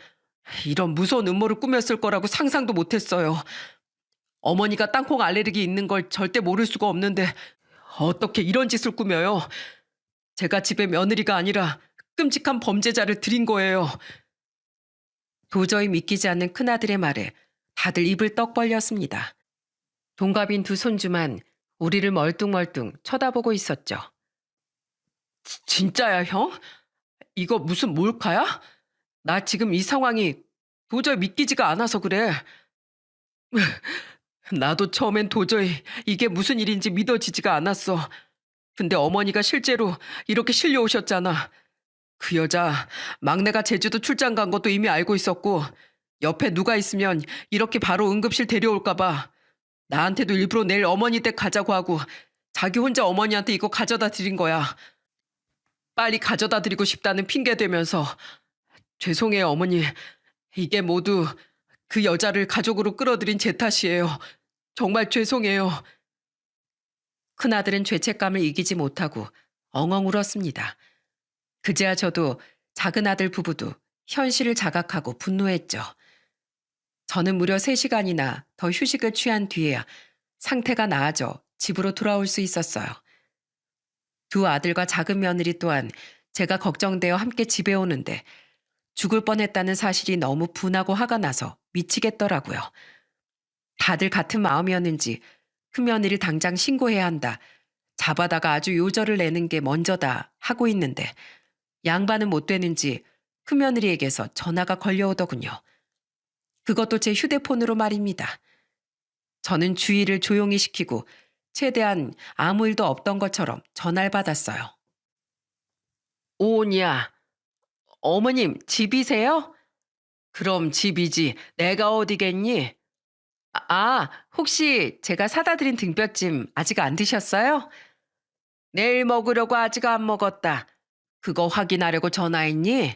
이런 무서운 음모를 꾸몄을 거라고 상상도 못했어요. 어머니가 땅콩 알레르기 있는 걸 절대 모를 수가 없는데 어떻게 이런 짓을 꾸며요? 제가 집에 며느리가 아니라 끔찍한 범죄자를 들인 거예요. 도저히 믿기지 않는 큰아들의 말에 다들 입을 떡 벌렸습니다. 동갑인 두 손주만 우리를 멀뚱멀뚱 쳐다보고 있었죠. 진짜야, 형? 이거 무슨 몰카야? 나 지금 이 상황이 도저히 믿기지가 않아서 그래. 나도 처음엔 도저히 이게 무슨 일인지 믿어지지가 않았어. 근데 어머니가 실제로 이렇게 실려오셨잖아. 그 여자 막내가 제주도 출장 간 것도 이미 알고 있었고 옆에 누가 있으면 이렇게 바로 응급실 데려올까 봐 나한테도 일부러 내일 어머니 댁 가자고 하고 자기 혼자 어머니한테 이거 가져다 드린 거야. 빨리 가져다 드리고 싶다는 핑계 대면서 죄송해요 어머니. 이게 모두 그 여자를 가족으로 끌어들인 제 탓이에요. 정말 죄송해요. 큰아들은 죄책감을 이기지 못하고 엉엉 울었습니다. 그제야 저도 작은 아들 부부도 현실을 자각하고 분노했죠. 저는 무려 3시간이나 더 휴식을 취한 뒤에야 상태가 나아져 집으로 돌아올 수 있었어요. 두 아들과 작은 며느리 또한 제가 걱정되어 함께 집에 오는데 죽을 뻔했다는 사실이 너무 분하고 화가 나서 미치겠더라고요. 다들 같은 마음이었는지 큰며느리 당장 신고해야 한다. 잡아다가 아주 요절을 내는 게 먼저다 하고 있는데 양반은 못 되는지 큰며느리에게서 전화가 걸려오더군요. 그것도 제 휴대폰으로 말입니다. 저는 주의를 조용히 시키고 최대한 아무 일도 없던 것처럼 전화를 받았어요. 오냐, 어머님 집이세요? 그럼 집이지. 내가 어디겠니? 혹시 제가 사다 드린 등뼈찜 아직 안 드셨어요? 내일 먹으려고 아직 안 먹었다. 그거 확인하려고 전화했니?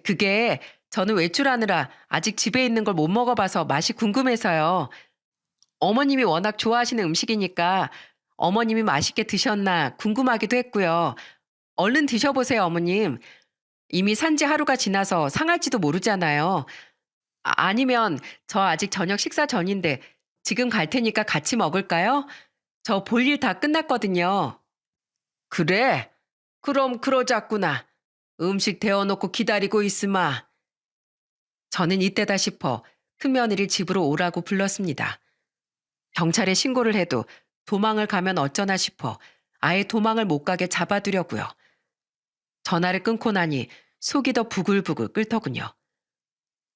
그게 저는 외출하느라 아직 집에 있는 걸 못 먹어봐서 맛이 궁금해서요. 어머님이 워낙 좋아하시는 음식이니까 어머님이 맛있게 드셨나 궁금하기도 했고요. 얼른 드셔보세요, 어머님. 이미 산지 하루가 지나서 상할지도 모르잖아요. 아니면 저 아직 저녁 식사 전인데 지금 갈 테니까 같이 먹을까요? 저 볼 일 다 끝났거든요. 그래? 그럼 그러자꾸나. 음식 데워놓고 기다리고 있으마. 저는 이때다 싶어 큰며느리를 집으로 오라고 불렀습니다. 경찰에 신고를 해도 도망을 가면 어쩌나 싶어 아예 도망을 못 가게 잡아두려고요. 전화를 끊고 나니 속이 더 부글부글 끓더군요.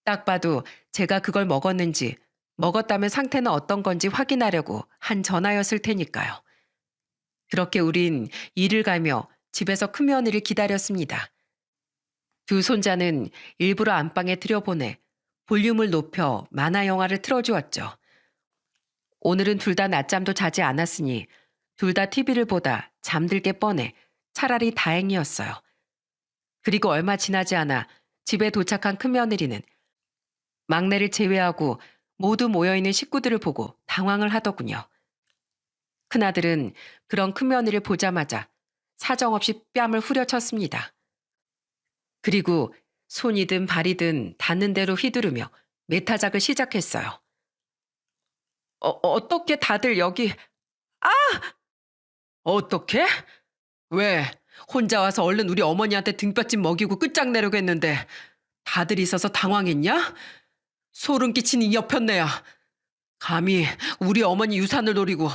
딱 봐도 제가 그걸 먹었는지 먹었다면 상태는 어떤 건지 확인하려고 한 전화였을 테니까요. 그렇게 우린 일을 가며 집에서 큰며느리를 기다렸습니다. 두 손자는 일부러 안방에 들여보내 볼륨을 높여 만화 영화를 틀어주었죠. 오늘은 둘 다 낮잠도 자지 않았으니 둘 다 TV를 보다 잠들게 뻔해 차라리 다행이었어요. 그리고 얼마 지나지 않아 집에 도착한 큰며느리는 막내를 제외하고 모두 모여있는 식구들을 보고 당황을 하더군요. 큰아들은 그런 큰며느리를 보자마자 사정없이 뺨을 후려쳤습니다. 그리고 손이든 발이든 닿는 대로 휘두르며 매타작을 시작했어요. 어떻게 다들 여기... 아! 어떻게? 왜? 혼자 와서 얼른 우리 어머니한테 등뼈찜 먹이고 끝장내려고 했는데 다들 있어서 당황했냐? 소름 끼치는 이 여편네야. 감히 우리 어머니 유산을 노리고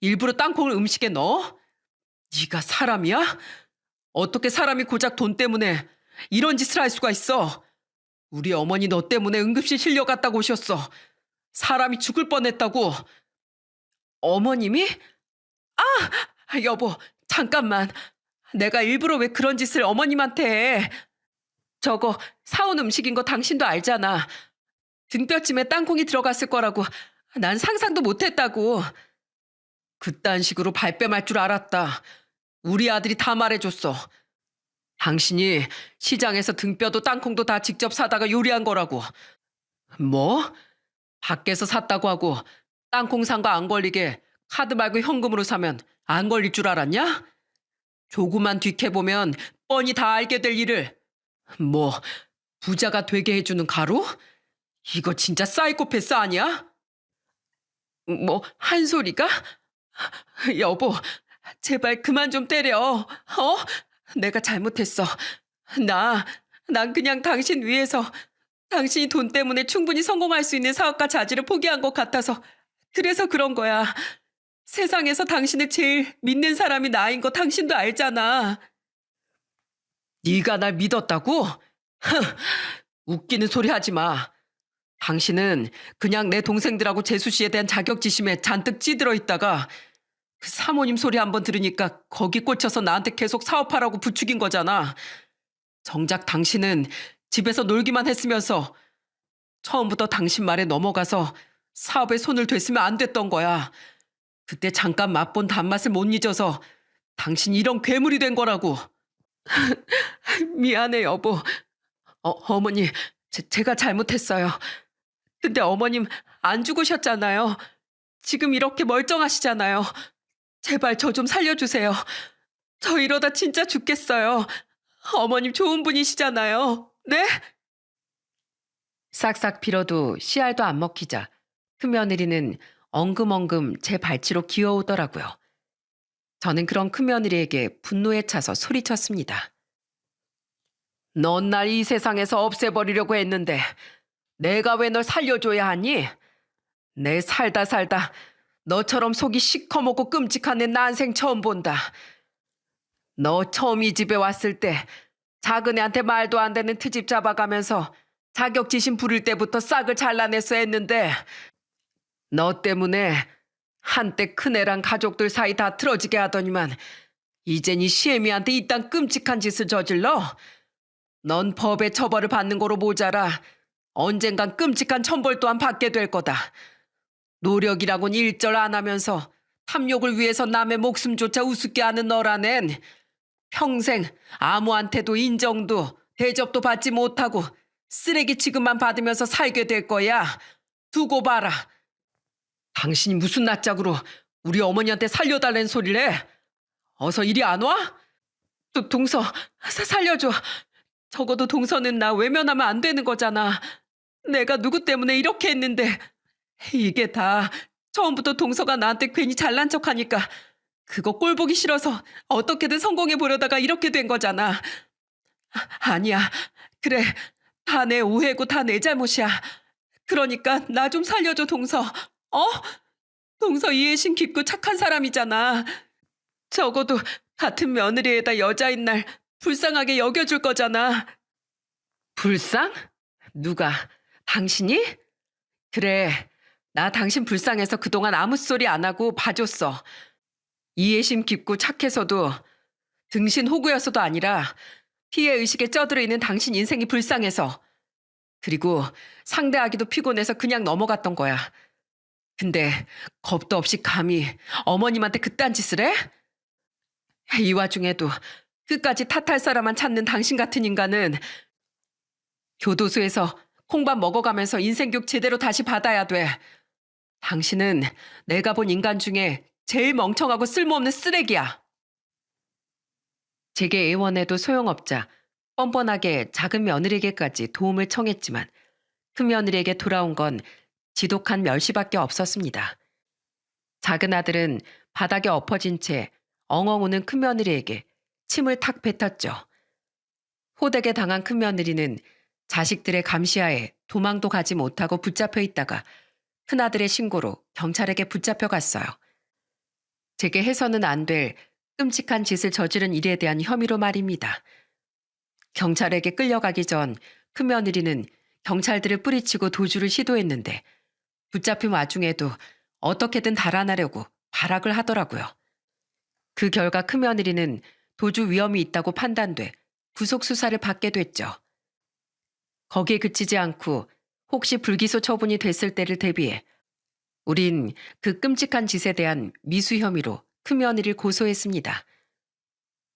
일부러 땅콩을 음식에 넣어? 네가 사람이야? 어떻게 사람이 고작 돈 때문에 이런 짓을 할 수가 있어? 우리 어머니 너 때문에 응급실 실려갔다고 오셨어. 사람이 죽을 뻔했다고. 어머님이? 여보, 잠깐만. 내가 일부러 왜 그런 짓을 어머님한테 해. 저거 사온 음식인 거 당신도 알잖아. 등뼈찜에 땅콩이 들어갔을 거라고 난 상상도 못했다고. 그딴 식으로 발뺌할 줄 알았다. 우리 아들이 다 말해줬어. 당신이 시장에서 등뼈도 땅콩도 다 직접 사다가 요리한 거라고. 뭐? 밖에서 샀다고 하고 땅콩 산 거 안 걸리게 카드 말고 현금으로 사면 안 걸릴 줄 알았냐? 조금만 뒤캐보면 뻔히 다 알게 될 일을. 뭐 부자가 되게 해주는 가루? 이거 진짜 사이코패스 아니야? 뭐 한 소리가? 여보, 제발 그만 좀 때려. 내가 잘못했어. 난 그냥 당신 위해서 당신이 돈 때문에 충분히 성공할 수 있는 사업과 자질을 포기한 것 같아서 그래서 그런 거야. 세상에서 당신을 제일 믿는 사람이 나인 거 당신도 알잖아. 네가 날 믿었다고? 웃기는 소리 하지 마. 당신은 그냥 내 동생들하고 재수 씨에 대한 자격지심에 잔뜩 찌들어 있다가 그 사모님 소리 한번 들으니까 거기 꽂혀서 나한테 계속 사업하라고 부추긴 거잖아. 정작 당신은 집에서 놀기만 했으면서 처음부터 당신 말에 넘어가서 사업에 손을 댔으면 안 됐던 거야. 그때 잠깐 맛본 단맛을 못 잊어서 당신이 이런 괴물이 된 거라고. 미안해 여보. 어머니 제가 잘못했어요. 근데 어머님 안 죽으셨잖아요. 지금 이렇게 멀쩡하시잖아요. 제발 저 좀 살려주세요. 저 이러다 진짜 죽겠어요. 어머님 좋은 분이시잖아요. 네? 싹싹 빌어도 씨알도 안 먹히자 큰며느리는 엉금엉금 제 발치로 기어오더라고요. 저는 그런 큰며느리에게 분노에 차서 소리쳤습니다. 넌 날 이 세상에서 없애버리려고 했는데 내가 왜 널 살려줘야 하니? 내 살다 너처럼 속이 시커멓고 끔찍한 애 난생 처음 본다. 너 처음 이 집에 왔을 때 작은 애한테 말도 안 되는 트집 잡아가면서 자격지심 부릴 때부터 싹을 잘라냈어 했는데 너 때문에 한때 큰애랑 가족들 사이 다 틀어지게 하더니만 이젠 이 시애미한테 이딴 끔찍한 짓을 저질러? 넌 법의 처벌을 받는 거로 모자라 언젠간 끔찍한 천벌 또한 받게 될 거다. 노력이라곤 일절 안 하면서 탐욕을 위해서 남의 목숨조차 우습게 하는 너라nen 평생 아무한테도 인정도 대접도 받지 못하고 쓰레기 취급만 받으면서 살게 될 거야. 두고 봐라. 당신이 무슨 낯짝으로 우리 어머니한테 살려달라는 소리를 해? 어서 이리 안 와? 동서 살려줘. 적어도 동서는 나 외면하면 안 되는 거잖아. 내가 누구 때문에 이렇게 했는데. 이게 다 처음부터 동서가 나한테 괜히 잘난 척하니까 그거 꼴 보기 싫어서 어떻게든 성공해 보려다가 이렇게 된 거잖아. 아니야. 그래. 다 내 오해고 다 내 잘못이야. 그러니까 나 좀 살려줘, 동서. 어? 동서 이해심 깊고 착한 사람이잖아. 적어도 같은 며느리에다 여자인 날 불쌍하게 여겨줄 거잖아. 불쌍? 누가? 당신이? 그래. 나 당신 불쌍해서 그동안 아무 소리 안 하고 봐줬어. 이해심 깊고 착해서도 등신 호구여서도 아니라 피해의식에 쩌들어 있는 당신 인생이 불쌍해서. 그리고 상대하기도 피곤해서 그냥 넘어갔던 거야. 근데 겁도 없이 감히 어머님한테 그딴 짓을 해? 이 와중에도 끝까지 탓할 사람만 찾는 당신 같은 인간은 교도소에서 콩밥 먹어가면서 인생교육 제대로 다시 받아야 돼. 당신은 내가 본 인간 중에 제일 멍청하고 쓸모없는 쓰레기야. 제게 애원해도 소용없자 뻔뻔하게 작은 며느리에게까지 도움을 청했지만 큰 며느리에게 돌아온 건 지독한 멸시밖에 없었습니다. 작은 아들은 바닥에 엎어진 채 엉엉 우는 큰 며느리에게 침을 탁 뱉었죠. 호되게 당한 큰 며느리는 자식들의 감시하에 도망도 가지 못하고 붙잡혀 있다가 큰아들의 신고로 경찰에게 붙잡혀 갔어요. 제게 해서는 안 될 끔찍한 짓을 저지른 일에 대한 혐의로 말입니다. 경찰에게 끌려가기 전 큰 며느리는 경찰들을 뿌리치고 도주를 시도했는데 붙잡힌 와중에도 어떻게든 달아나려고 발악을 하더라고요. 그 결과 큰 며느리는 도주 위험이 있다고 판단돼 구속수사를 받게 됐죠. 거기에 그치지 않고 혹시 불기소 처분이 됐을 때를 대비해 우린 그 끔찍한 짓에 대한 미수 혐의로 큰 며느리를 고소했습니다.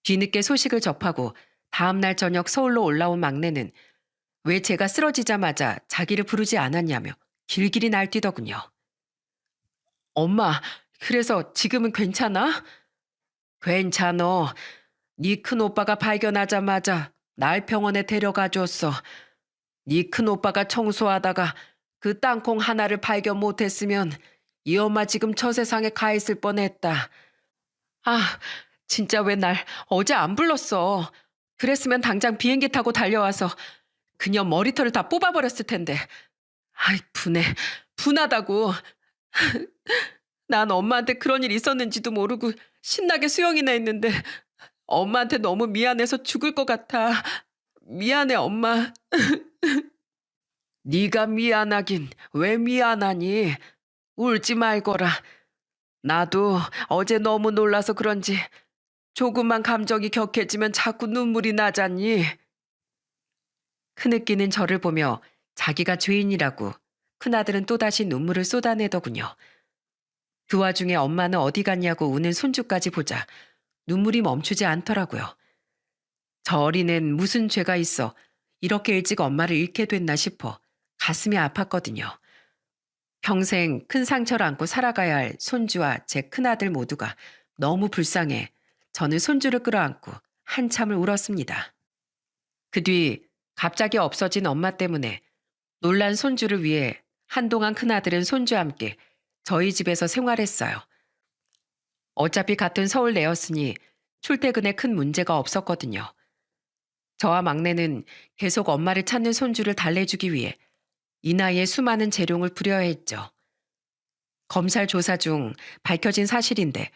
뒤늦게 소식을 접하고 다음날 저녁 서울로 올라온 막내는 왜 제가 쓰러지자마자 자기를 부르지 않았냐며 길길이 날뛰더군요. 엄마, 그래서 지금은 괜찮아? 괜찮어. 네 큰오빠가 발견하자마자 날 병원에 데려가 줬어. 네 큰오빠가 청소하다가 그 땅콩 하나를 발견 못했으면 이 엄마 지금 저 세상에 가 있을 뻔했다. 아, 진짜 왜 날 어제 안 불렀어. 그랬으면 당장 비행기 타고 달려와서 그녀 머리털을 다 뽑아버렸을 텐데. 아이, 분해. 분하다고. 난 엄마한테 그런 일 있었는지도 모르고 신나게 수영이나 했는데 엄마한테 너무 미안해서 죽을 것 같아. 미안해, 엄마. 네가 미안하긴 왜 미안하니? 울지 말거라. 나도 어제 너무 놀라서 그런지 조금만 감정이 격해지면 자꾸 눈물이 나잖니. 큰느끼는 저를 보며 자기가 죄인이라고 큰아들은 또다시 눈물을 쏟아내더군요. 그 와중에 엄마는 어디 갔냐고 우는 손주까지 보자 눈물이 멈추지 않더라고요. 저 어린애는 무슨 죄가 있어 이렇게 일찍 엄마를 잃게 됐나 싶어 가슴이 아팠거든요. 평생 큰 상처를 안고 살아가야 할 손주와 제 큰아들 모두가 너무 불쌍해 저는 손주를 끌어안고 한참을 울었습니다. 그 뒤 갑자기 없어진 엄마 때문에 놀란 손주를 위해 한동안 큰아들은 손주와 함께 저희 집에서 생활했어요. 어차피 같은 서울 내였으니 출퇴근에 큰 문제가 없었거든요. 저와 막내는 계속 엄마를 찾는 손주를 달래주기 위해 이 나이에 수많은 재롱을 부려야 했죠. 검찰 조사 중 밝혀진 사실인데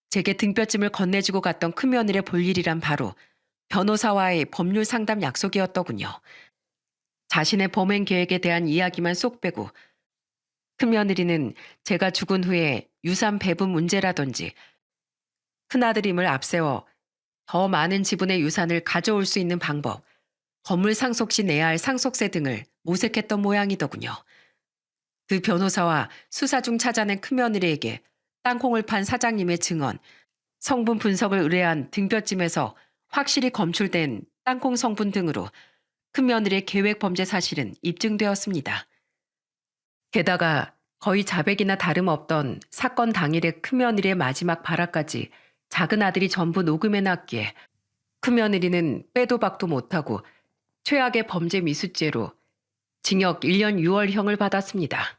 제게 등뼈찜을 건네주고 갔던 큰며느리의 볼 일이란 바로 변호사와의 법률 상담 약속이었더군요. 자신의 범행 계획에 대한 이야기만 쏙 빼고 큰며느리는 제가 죽은 후에 유산 배분 문제라든지 큰아들임을 앞세워 더 많은 지분의 유산을 가져올 수 있는 방법, 건물 상속 시 내야 할 상속세 등을 모색했던 모양이더군요. 그 변호사와 수사 중 찾아낸 큰며느리에게 땅콩을 판 사장님의 증언, 성분 분석을 의뢰한 등뼈찜에서 확실히 검출된 땅콩 성분 등으로 큰며느리의 계획 범죄 사실은 입증되었습니다. 게다가 거의 자백이나 다름없던 사건 당일의 큰며느리의 마지막 발화까지 작은 아들이 전부 녹음해놨기에 큰며느리는 빼도 박도 못하고 최악의 범죄 미수죄로 징역 1년 6월형을 받았습니다.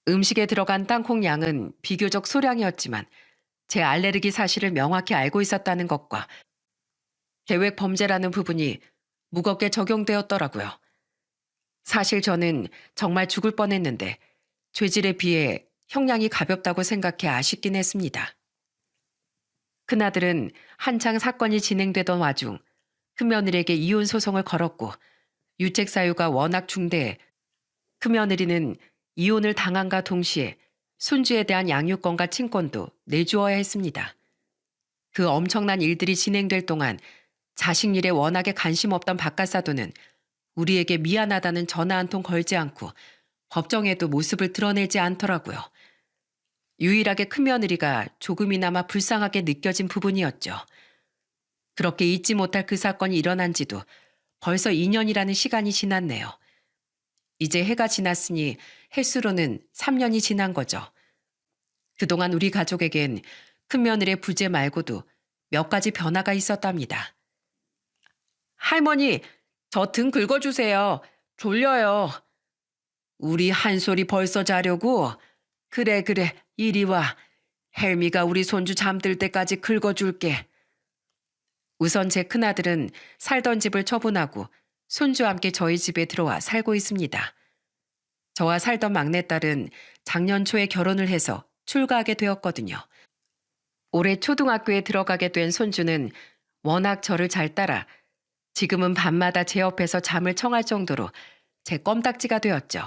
음식에 들어간 땅콩 양은 비교적 소량이었지만 제 알레르기 사실을 명확히 알고 있었다는 것과 계획 범죄라는 부분이 무겁게 적용되었더라고요. 사실 저는 정말 죽을 뻔했는데 죄질에 비해 형량이 가볍다고 생각해 아쉽긴 했습니다. 큰아들은 한창 사건이 진행되던 와중 큰며느리에게 이혼 소송을 걸었고 유책 사유가 워낙 중대해 큰며느리는 이혼을 당한과 동시에 손주에 대한 양육권과 친권도 내주어야 했습니다. 그 엄청난 일들이 진행될 동안 자식 일에 워낙에 관심 없던 박가사도는 우리에게 미안하다는 전화 한 통 걸지 않고 법정에도 모습을 드러내지 않더라고요. 유일하게 큰며느리가 조금이나마 불쌍하게 느껴진 부분이었죠. 그렇게 잊지 못할 그 사건이 일어난 지도 벌써 2년이라는 시간이 지났네요. 이제 해가 지났으니 횟수로는 3년이 지난 거죠. 그동안 우리 가족에겐 큰며느리의 부재 말고도 몇 가지 변화가 있었답니다. 할머니, 저 등 긁어주세요. 졸려요. 우리 한솔이 벌써 자려고? 그래, 이리 와. 헬미가 우리 손주 잠들 때까지 긁어줄게. 우선 제 큰아들은 살던 집을 처분하고 손주와 함께 저희 집에 들어와 살고 있습니다. 저와 살던 막내딸은 작년 초에 결혼을 해서 출가하게 되었거든요. 올해 초등학교에 들어가게 된 손주는 워낙 저를 잘 따라 지금은 밤마다 제 옆에서 잠을 청할 정도로 제 껌딱지가 되었죠.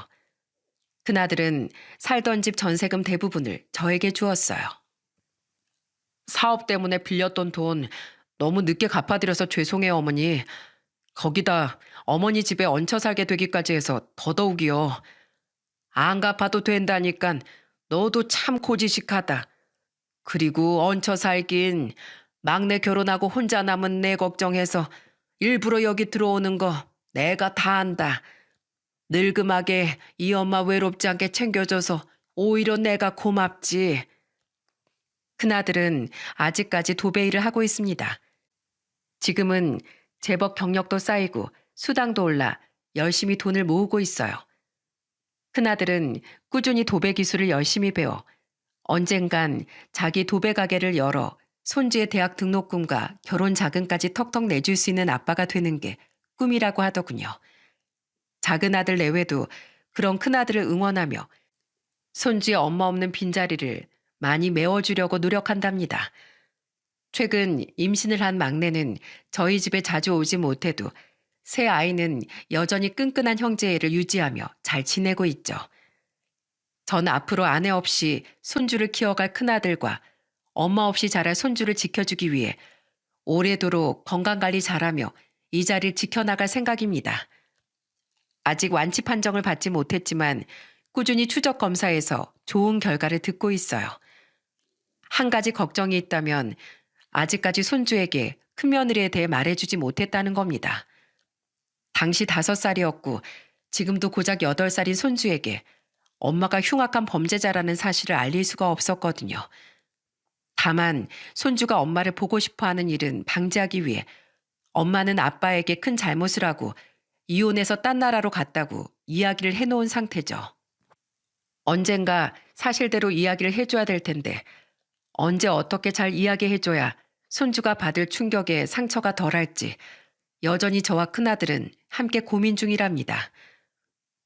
큰아들은 살던 집 전세금 대부분을 저에게 주었어요. 사업 때문에 빌렸던 돈 너무 늦게 갚아드려서 죄송해요, 어머니. 거기다 어머니 집에 얹혀 살게 되기까지 해서 더더욱이요. 안 갚아도 된다니깐 너도 참 고지식하다. 그리고 얹혀 살긴 막내 결혼하고 혼자 남은 내 걱정해서 일부러 여기 들어오는 거 내가 다 안다. 늙음하게 이 엄마 외롭지 않게 챙겨줘서 오히려 내가 고맙지. 큰아들은 아직까지 도배 일을 하고 있습니다. 지금은 제법 경력도 쌓이고 수당도 올라 열심히 돈을 모으고 있어요. 큰아들은 꾸준히 도배 기술을 열심히 배워 언젠간 자기 도배 가게를 열어 손주의 대학 등록금과 결혼 자금까지 턱턱 내줄 수 있는 아빠가 되는 게 꿈이라고 하더군요. 작은 아들 내외도 그런 큰아들을 응원하며 손주의 엄마 없는 빈자리를 많이 메워주려고 노력한답니다. 최근 임신을 한 막내는 저희 집에 자주 오지 못해도 새 아이는 여전히 끈끈한 형제애를 유지하며 잘 지내고 있죠. 전 앞으로 아내 없이 손주를 키워갈 큰아들과 엄마 없이 자랄 손주를 지켜주기 위해 오래도록 건강관리 잘하며 이 자리를 지켜나갈 생각입니다. 아직 완치 판정을 받지 못했지만 꾸준히 추적 검사에서 좋은 결과를 듣고 있어요. 한 가지 걱정이 있다면 아직까지 손주에게 큰며느리에 대해 말해주지 못했다는 겁니다. 당시 5살이었고 지금도 고작 8살인 손주에게 엄마가 흉악한 범죄자라는 사실을 알릴 수가 없었거든요. 다만 손주가 엄마를 보고 싶어하는 일은 방지하기 위해 엄마는 아빠에게 큰 잘못을 하고 이혼해서 딴 나라로 갔다고 이야기를 해놓은 상태죠. 언젠가 사실대로 이야기를 해줘야 될 텐데 언제 어떻게 잘 이야기해줘야 손주가 받을 충격에 상처가 덜할지 여전히 저와 큰아들은 함께 고민 중이랍니다.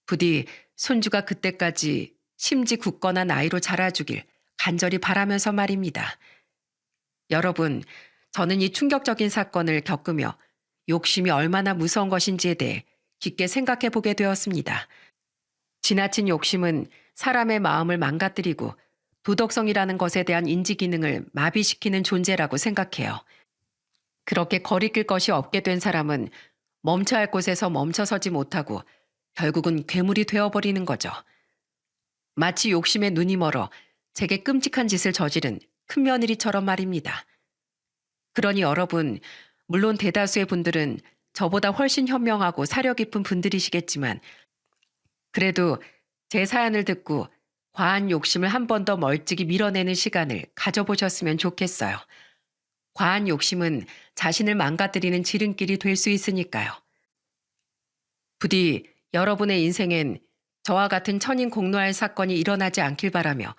부디 손주가 그때까지 심지 굳건한 아이로 자라주길 간절히 바라면서 말입니다. 여러분, 저는 이 충격적인 사건을 겪으며 욕심이 얼마나 무서운 것인지에 대해 깊게 생각해 보게 되었습니다. 지나친 욕심은 사람의 마음을 망가뜨리고 도덕성이라는 것에 대한 인지 기능을 마비시키는 존재라고 생각해요. 그렇게 거리낄 것이 없게 된 사람은 멈춰야 할 곳에서 멈춰서지 못하고 결국은 괴물이 되어버리는 거죠. 마치 욕심에 눈이 멀어 제게 끔찍한 짓을 저지른 큰며느리처럼 말입니다. 그러니 여러분, 물론 대다수의 분들은 저보다 훨씬 현명하고 사려 깊은 분들이시겠지만 그래도 제 사연을 듣고 과한 욕심을 한 번 더 멀찍이 밀어내는 시간을 가져보셨으면 좋겠어요. 과한 욕심은 자신을 망가뜨리는 지름길이 될 수 있으니까요. 부디 여러분의 인생엔 저와 같은 천인 공노할 사건이 일어나지 않길 바라며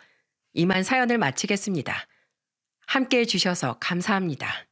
이만 사연을 마치겠습니다. 함께해 주셔서 감사합니다.